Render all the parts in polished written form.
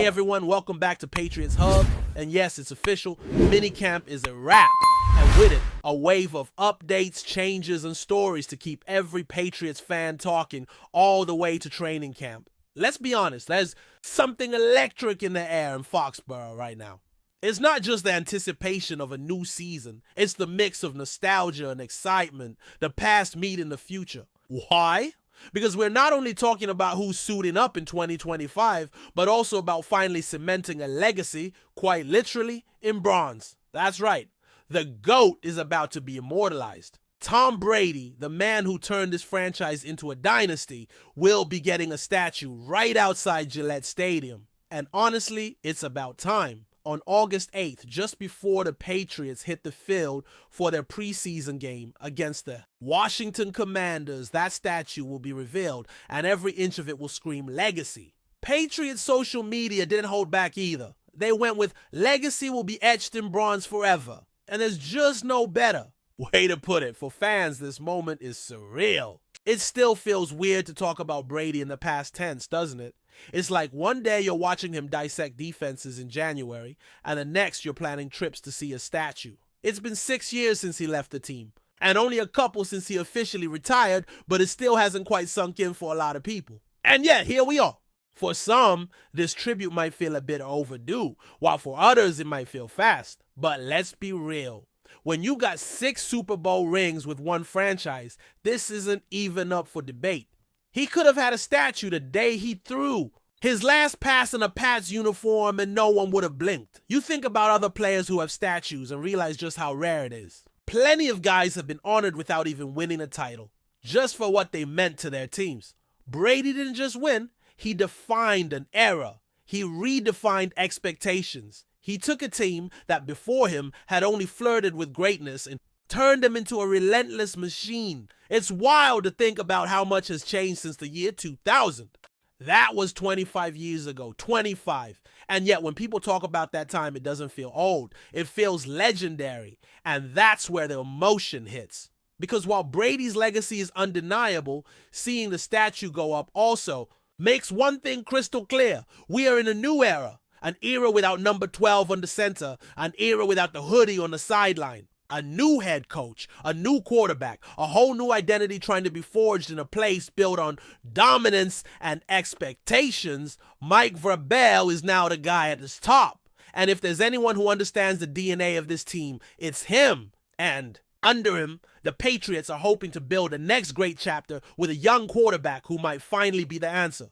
Hey everyone, welcome back to Patriots Hub. And yes, it's official, minicamp is a wrap. And with it, a wave of updates, changes, and stories to keep every Patriots fan talking all the way to training camp. Let's be honest, there's something electric in the air in Foxborough right now. It's not just the anticipation of a new season, it's the mix of nostalgia and excitement, the past meeting the future. Why? Because we're not only talking about who's suiting up in 2025, but also about finally cementing a legacy, quite literally, in bronze. That's right, the GOAT is about to be immortalized. Tom Brady, the man who turned this franchise into a dynasty, will be getting a statue right outside Gillette Stadium. And honestly, it's about time. On August 8th, just before the Patriots hit the field for their preseason game against the Washington Commanders, that statue will be revealed, and every inch of it will scream legacy. Patriots social media didn't hold back either. They went with legacy will be etched in bronze forever, and there's just no better way to put it. For fans, this moment is surreal. It still feels weird to talk about Brady in the past tense, doesn't it? It's like one day you're watching him dissect defenses in January, and the next you're planning trips to see a statue. It's been 6 years since he left the team, and only a couple since he officially retired, but it still hasn't quite sunk in for a lot of people. And yet, here we are. For some, this tribute might feel a bit overdue, while for others it might feel fast. But let's be real. When you got 6 Super Bowl rings with one franchise, this isn't even up for debate. He could have had a statue the day he threw his last pass in a Pats uniform and no one would have blinked. You think about other players who have statues and realize just how rare it is. Plenty of guys have been honored without even winning a title, just for what they meant to their teams. Brady didn't just win, he defined an era. He redefined expectations. He took a team that before him had only flirted with greatness and turned them into a relentless machine. It's wild to think about how much has changed since the year 2000. That was 25 years ago, 25. And yet when people talk about that time, it doesn't feel old. It feels legendary. And that's where the emotion hits. Because while Brady's legacy is undeniable, seeing the statue go up also makes one thing crystal clear. We are in a new era. An era without number 12 on the center. An era without the hoodie on the sideline. A new head coach, a new quarterback, a whole new identity trying to be forged in a place built on dominance and expectations. Mike Vrabel is now the guy at the top. And if there's anyone who understands the DNA of this team, it's him. And under him, the Patriots are hoping to build the next great chapter with a young quarterback who might finally be the answer.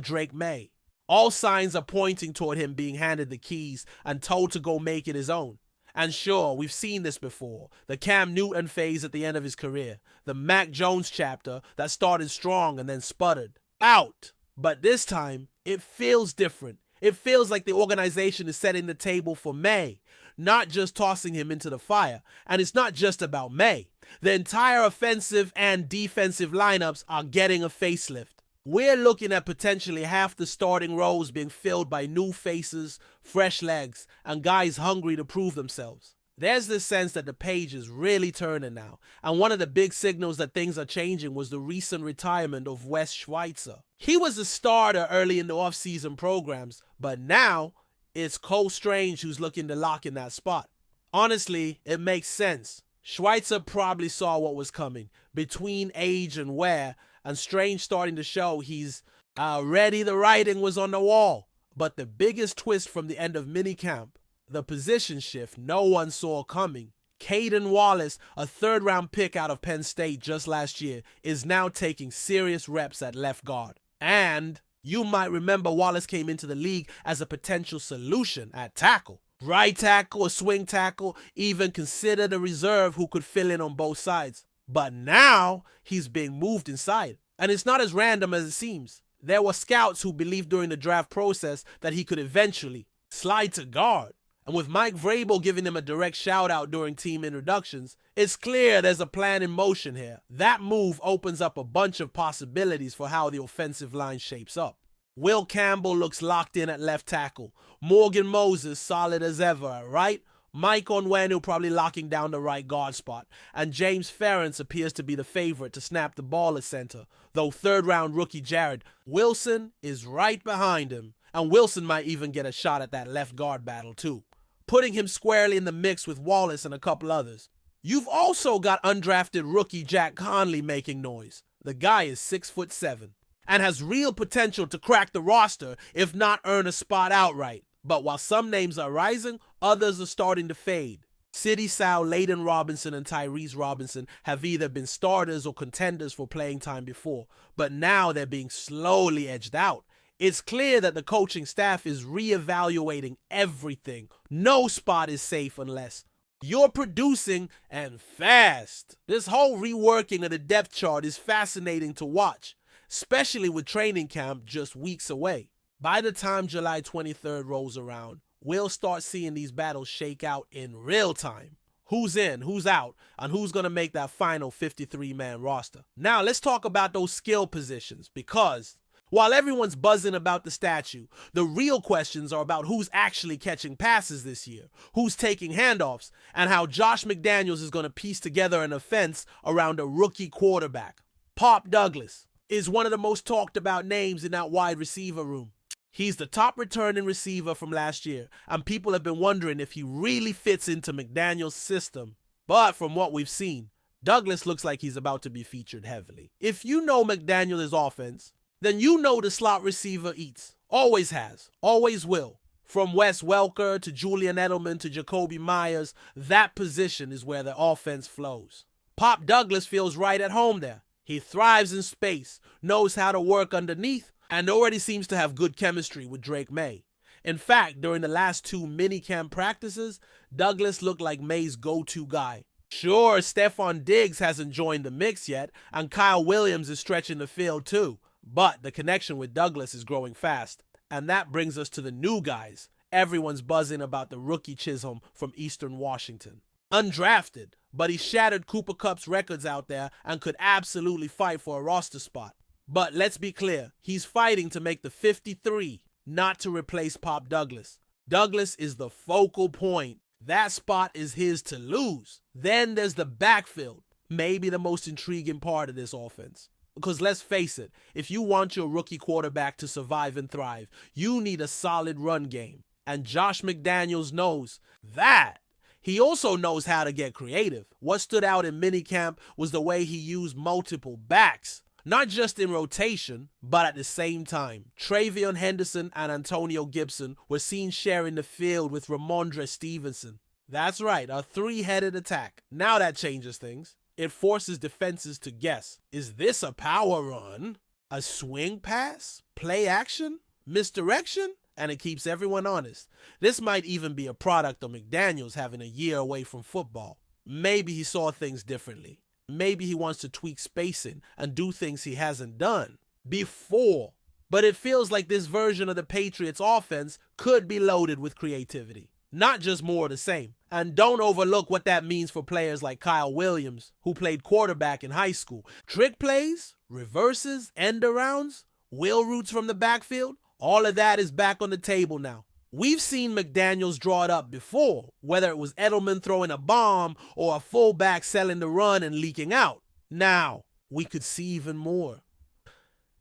Drake May. All signs are pointing toward him being handed the keys and told to go make it his own. And sure, we've seen this before. The Cam Newton phase at the end of his career. The Mac Jones chapter that started strong and then sputtered out. But this time, it feels different. It feels like the organization is setting the table for May, not just tossing him into the fire. And it's not just about May. The entire offensive and defensive lineups are getting a facelift. We're looking at potentially half the starting roles being filled by new faces, fresh legs, and guys hungry to prove themselves. There's this sense that the page is really turning now, and one of the big signals that things are changing was the recent retirement of Wes Schweitzer. He was a starter early in the offseason programs, but now it's Cole Strange who's looking to lock in that spot. Honestly, it makes sense. Schweitzer probably saw what was coming, between age and wear, and Strange starting to show he's ready. The writing was on the wall. But the biggest twist from the end of minicamp, the position shift no one saw coming. Caden Wallace, a third-round pick out of Penn State just last year, is now taking serious reps at left guard. And you might remember Wallace came into the league as a potential solution at tackle. Right tackle or swing tackle, even considered a reserve who could fill in on both sides. But now he's being moved inside. And it's not as random as it seems. There were scouts who believed during the draft process that he could eventually slide to guard. And with Mike Vrabel giving him a direct shout out during team introductions, it's clear there's a plan in motion here. That move opens up a bunch of possibilities for how the offensive line shapes up. Will Campbell looks locked in at left tackle. Morgan Moses solid as ever, right? Mike Onwenu probably locking down the right guard spot. And James Ferentz appears to be the favorite to snap the ball at center, though third-round rookie Jared Wilson is right behind him. And Wilson might even get a shot at that left guard battle too, putting him squarely in the mix with Wallace and a couple others. You've also got undrafted rookie Jack Conley making noise. The guy is 6'7" and has real potential to crack the roster, if not earn a spot outright. But while some names are rising, others are starting to fade. City Sal, Layden Robinson, and Tyrese Robinson have either been starters or contenders for playing time before, but now they're being slowly edged out. It's clear that the coaching staff is reevaluating everything. No spot is safe unless you're producing and fast. This whole reworking of the depth chart is fascinating to watch, especially with training camp just weeks away. By the time July 23rd rolls around, we'll start seeing these battles shake out in real time. Who's in, who's out, and who's going to make that final 53-man roster. Now, let's talk about those skill positions, because while everyone's buzzing about the statue, the real questions are about who's actually catching passes this year, who's taking handoffs, and how Josh McDaniels is going to piece together an offense around a rookie quarterback. Pop Douglas is one of the most talked about names in that wide receiver room. He's the top returning receiver from last year, and people have been wondering if he really fits into McDaniels' system. But from what we've seen, Douglas looks like he's about to be featured heavily. If you know McDaniels' offense, then you know the slot receiver eats. Always has. Always will. From Wes Welker to Julian Edelman to Jacoby Myers, that position is where the offense flows. Pop Douglas feels right at home there. He thrives in space, knows how to work underneath, and already seems to have good chemistry with Drake May. In fact, during the last 2 minicamp practices, Douglas looked like May's go-to guy. Sure, Stephon Diggs hasn't joined the mix yet, and Kyle Williams is stretching the field too. But the connection with Douglas is growing fast. And that brings us to the new guys. Everyone's buzzing about the rookie Chisholm from Eastern Washington. Undrafted, but he shattered Cooper Kupp's records out there and could absolutely fight for a roster spot. But let's be clear, he's fighting to make the 53, not to replace Pop Douglas. Douglas is the focal point. That spot is his to lose. Then there's the backfield, maybe the most intriguing part of this offense. Because let's face it, if you want your rookie quarterback to survive and thrive, you need a solid run game. And Josh McDaniels knows that. He also knows how to get creative. What stood out in minicamp was the way he used multiple backs. Not just in rotation, but at the same time. Travion Henderson and Antonio Gibson were seen sharing the field with Ramondre Stevenson. That's right, a 3-headed attack. Now that changes things. It forces defenses to guess. Is this a power run? A swing pass? Play action? Misdirection? And it keeps everyone honest. This might even be a product of McDaniels having a year away from football. Maybe he saw things differently. Maybe he wants to tweak spacing and do things he hasn't done before. But it feels like this version of the Patriots offense could be loaded with creativity. Not just more of the same. And don't overlook what that means for players like Kyle Williams, who played quarterback in high school. Trick plays, reverses, end arounds, wheel routes from the backfield, all of that is back on the table now. We've seen McDaniels draw it up before, whether it was Edelman throwing a bomb or a fullback selling the run and leaking out. Now, we could see even more.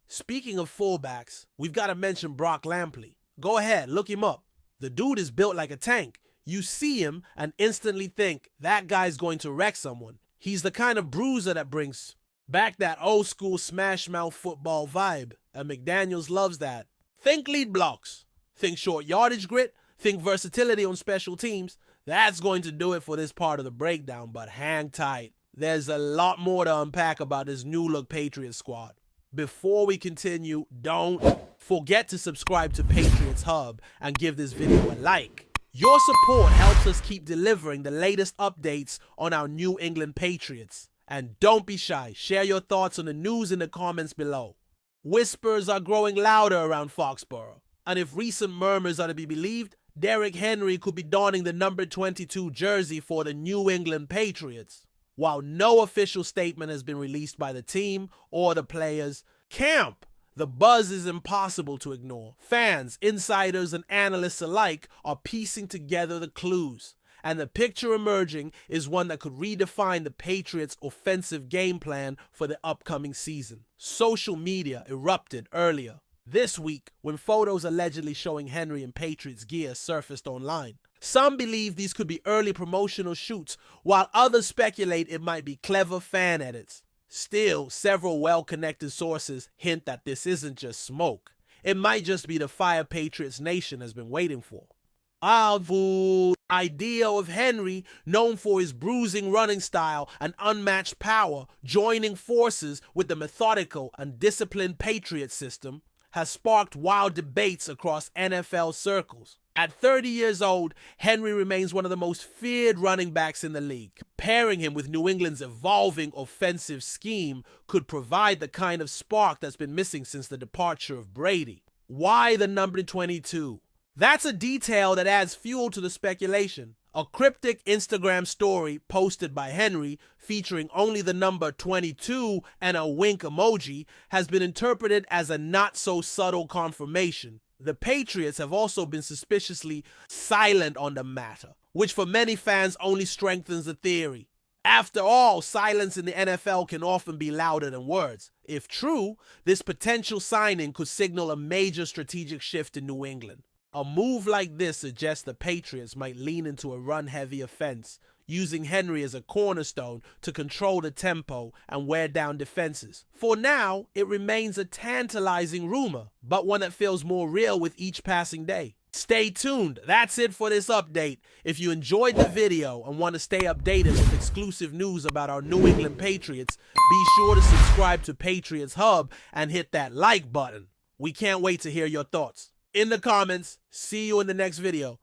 Speaking of fullbacks, we've got to mention Brock Lampley. Go ahead, look him up. The dude is built like a tank. You see him and instantly think that guy's going to wreck someone. He's the kind of bruiser that brings back that old school smash mouth football vibe, and McDaniels loves that. Think lead blocks. Think short yardage grit, think versatility on special teams. That's going to do it for this part of the breakdown, but hang tight. There's a lot more to unpack about this new look Patriots squad. Before we continue, don't forget to subscribe to Patriots Hub and give this video a like. Your support helps us keep delivering the latest updates on our New England Patriots. And don't be shy, share your thoughts on the news in the comments below. Whispers are growing louder around Foxborough. And if recent murmurs are to be believed, Derrick Henry could be donning the number 22 jersey for the New England Patriots. While no official statement has been released by the team or the players, the buzz is impossible to ignore. Fans, insiders, and analysts alike are piecing together the clues. And the picture emerging is one that could redefine the Patriots' offensive game plan for the upcoming season. Social media erupted earlier. this week when photos allegedly showing Henry in Patriots gear surfaced online. Some believe these could be early promotional shoots, while others speculate it might be clever fan edits. Still, several well-connected sources hint that this isn't just smoke. It might just be the fire Patriots Nation has been waiting for. The idea of Henry, known for his bruising running style and unmatched power, joining forces with the methodical and disciplined Patriot system, has sparked wild debates across NFL circles. At 30 years old, Henry remains one of the most feared running backs in the league. Pairing him with New England's evolving offensive scheme could provide the kind of spark that's been missing since the departure of Brady. Why the number 22? That's a detail that adds fuel to the speculation. A cryptic Instagram story posted by Henry featuring only the number 22 and a wink emoji has been interpreted as a not-so-subtle confirmation. The Patriots have also been suspiciously silent on the matter, which for many fans only strengthens the theory. After all, silence in the NFL can often be louder than words. If true, this potential signing could signal a major strategic shift in New England. A move like this suggests the Patriots might lean into a run-heavy offense, using Henry as a cornerstone to control the tempo and wear down defenses. For now, it remains a tantalizing rumor, but one that feels more real with each passing day. Stay tuned. That's it for this update. If you enjoyed the video and want to stay updated with exclusive news about our New England Patriots, be sure to subscribe to Patriots Hub and hit that like button. We can't wait to hear your thoughts in the comments. See you in the next video.